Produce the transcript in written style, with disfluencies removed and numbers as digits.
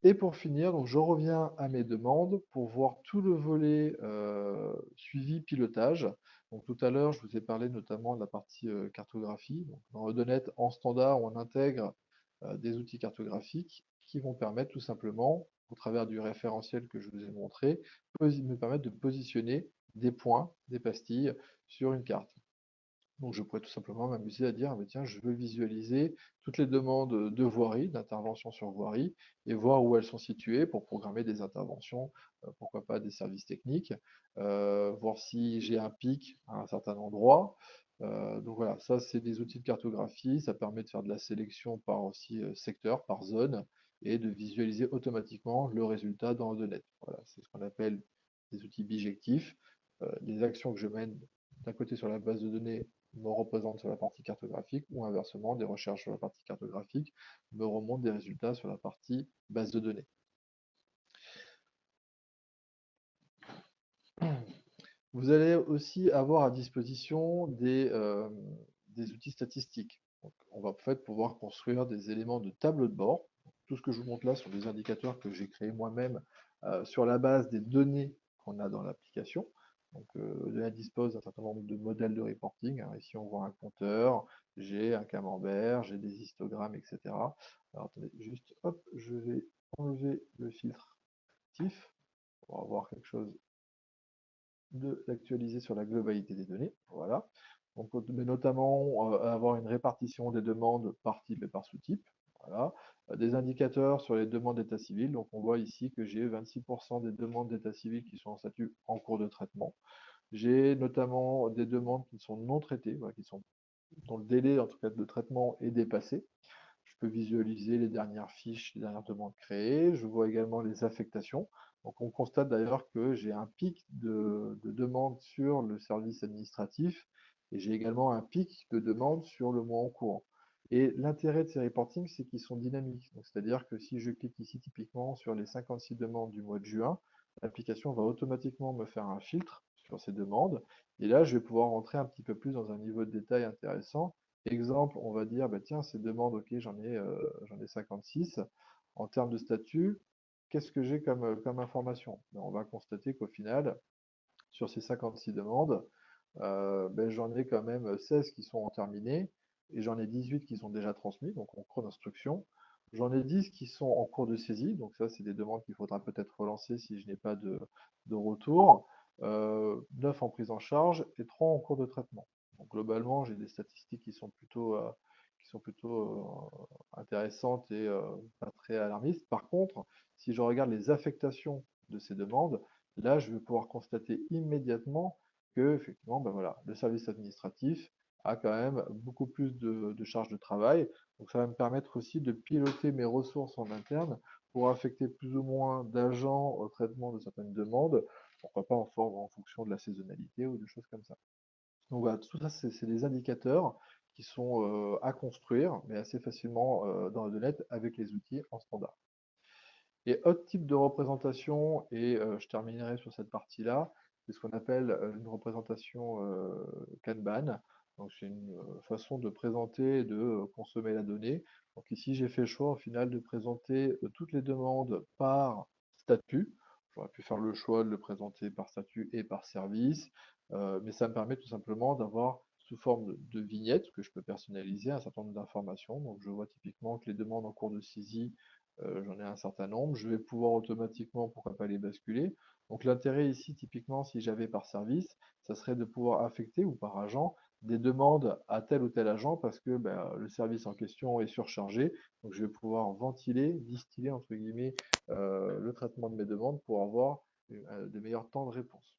Et pour finir, donc je reviens à mes demandes pour voir tout le volet suivi pilotage. Donc tout à l'heure, je vous ai parlé notamment de la partie cartographie. Donc, dans Odonet, en standard, on intègre des outils cartographiques qui vont permettre tout simplement, au travers du référentiel que je vous ai montré, me permettre de positionner des points, des pastilles sur une carte. Donc je pourrais tout simplement m'amuser à dire, ah, bah, tiens, je veux visualiser toutes les demandes de voirie, d'intervention sur voirie, et voir où elles sont situées pour programmer des interventions, pourquoi pas des services techniques, voir si j'ai un pic à un certain endroit. Donc voilà, ça c'est des outils de cartographie, ça permet de faire de la sélection par aussi secteur, par zone, et de visualiser automatiquement le résultat dans Odonet. Voilà, c'est ce qu'on appelle des outils bijectifs. Les actions que je mène d'un côté sur la base de données me représente sur la partie cartographique ou inversement, des recherches sur la partie cartographique me remontent des résultats sur la partie base de données. Vous allez aussi avoir à disposition des outils statistiques. Donc, on va en fait pouvoir construire des éléments de tableau de bord. Tout ce que je vous montre là sont des indicateurs que j'ai créés moi-même sur la base des données qu'on a dans l'application. Donc, Odonet dispose d'un certain nombre de modèles de reporting, hein. Ici, on voit un compteur, j'ai un camembert, j'ai des histogrammes, etc. Alors, attendez, juste, hop, je vais enlever le filtre actif pour avoir quelque chose de l'actualiser sur la globalité des données. Voilà. Donc, mais notamment avoir une répartition des demandes par type et par sous-type. Voilà. Des indicateurs sur les demandes d'état civil. Donc, on voit ici que j'ai 26% des demandes d'état civil qui sont en statut en cours de traitement. J'ai notamment des demandes qui sont non traitées, voilà, qui sont dont le délai en tout cas de traitement est dépassé. Je peux visualiser les dernières fiches, les dernières demandes créées. Je vois également les affectations. Donc on constate d'ailleurs que j'ai un pic de demandes sur le service administratif et j'ai également un pic de demandes sur le mois en cours. Et l'intérêt de ces reportings, c'est qu'ils sont dynamiques. C'est-à-dire que si je clique ici typiquement sur les 56 demandes du mois de juin, l'application va automatiquement me faire un filtre sur ces demandes. Et là, je vais pouvoir rentrer un petit peu plus dans un niveau de détail intéressant. Exemple, on va dire, bah, tiens, ces demandes, ok, j'en ai 56. En termes de statut, qu'est-ce que j'ai comme information? Ben, on va constater qu'au final, sur ces 56 demandes, ben, j'en ai quand même 16 qui sont en terminé et j'en ai 18 qui sont déjà transmis, donc en cours d'instruction. J'en ai 10 qui sont en cours de saisie, donc ça, c'est des demandes qu'il faudra peut-être relancer si je n'ai pas de retour. 9 en prise en charge et 3 en cours de traitement. Donc globalement, j'ai des statistiques qui sont plutôt intéressantes et pas très alarmistes. Par contre, si je regarde les affectations de ces demandes, là, je vais pouvoir constater immédiatement que, effectivement, ben voilà, le service administratif a quand même beaucoup plus de charges de travail. Donc, ça va me permettre aussi de piloter mes ressources en interne pour affecter plus ou moins d'agents au traitement de certaines demandes, pourquoi pas en fonction de la saisonnalité ou de choses comme ça. Donc voilà, tout ça, c'est des indicateurs qui sont à construire, mais assez facilement dans le net avec les outils en standard. Et autre type de représentation, et je terminerai sur cette partie-là, c'est ce qu'on appelle une représentation Kanban. Donc c'est une façon de présenter et de consommer la donnée. Donc ici, j'ai fait le choix au final de présenter toutes les demandes par statut. J'aurais pu faire le choix de le présenter par statut et par service, mais ça me permet tout simplement d'avoir sous forme de vignettes que je peux personnaliser un certain nombre d'informations. Donc je vois typiquement que les demandes en cours de saisie, j'en ai un certain nombre, je vais pouvoir automatiquement, pourquoi pas les basculer. Donc l'intérêt ici, typiquement, si j'avais par service, ça serait de pouvoir affecter ou par agent des demandes à tel ou tel agent parce que ben, le service en question est surchargé. Donc je vais pouvoir ventiler, distiller entre guillemets le traitement de mes demandes pour avoir de meilleurs temps de réponse.